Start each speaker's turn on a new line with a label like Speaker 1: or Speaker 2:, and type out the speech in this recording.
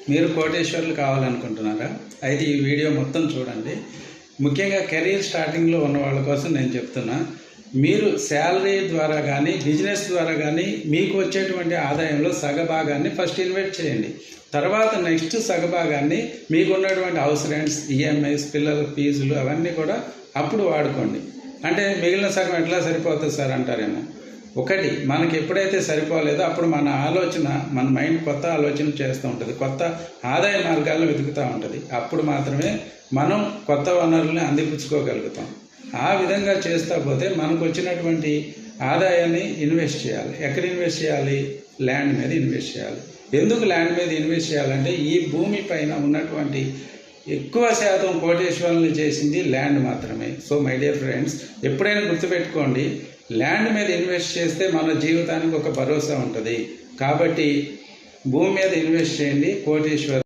Speaker 1: మీరు కోటేశ్వర్లు కావాలనుకుంటున్నారా? అయితే ఈ వీడియో మొత్తం చూడండి. ముఖ్యంగా కెరీర్ స్టార్టింగ్లో ఉన్న వాళ్ళ కోసం నేను చెప్తున్నా. మీరు శాలరీ ద్వారా కానీ బిజినెస్ ద్వారా కానీ మీకు వచ్చేటువంటి ఆదాయంలో సగభాగాన్ని ఫస్ట్ ఇన్వెస్ట్ చేయండి. తర్వాత నెక్స్ట్ సగభాగాన్ని మీకున్నటువంటి హౌస్ రెంట్స్, ఈఎంఐస్, పిల్లల ఫీజులు అవన్నీ కూడా అప్పుడు వాడుకోండి. అంటే మిగిలిన సగం ఎట్లా సరిపోతుంది సార్ అంటారేమో. ఒకటి, మనకి ఎప్పుడైతే సరిపోలేదో అప్పుడు మన ఆలోచన, మన మైండ్ కొత్త ఆలోచన చేస్తూ ఉంటుంది, కొత్త ఆదాయ మార్గాలను వెతుకుతూ ఉంటుంది. అప్పుడు మాత్రమే మనం కొత్త వనరుల్ని అందిపుచ్చుకోగలుగుతాం. ఆ విధంగా చేస్తూ పోతే మనకు వచ్చినటువంటి ఆదాయాన్ని ఇన్వెస్ట్ చేయాలి. ఎక్కడ ఇన్వెస్ట్ చేయాలి? ల్యాండ్ మీద ఇన్వెస్ట్ చేయాలి. ఎందుకు ల్యాండ్ మీద ఇన్వెస్ట్ చేయాలంటే ఈ భూమి పైన ఉన్నటువంటి ఎక్కువ శాతం కోటేశ్వరులు చేసింది ల్యాండ్ మాత్రమే. సో మై డియర్ ఫ్రెండ్స్, ఎప్పుడైనా గుర్తుపెట్టుకోండి, ల్యాండ్ మీద ఇన్వెస్ట్ చేస్తే మన జీవితానికి ఒక భరోసా ఉంటుంది. కాబట్టి భూమి మీద ఇన్వెస్ట్ చేయండి. కోటేశ్వర్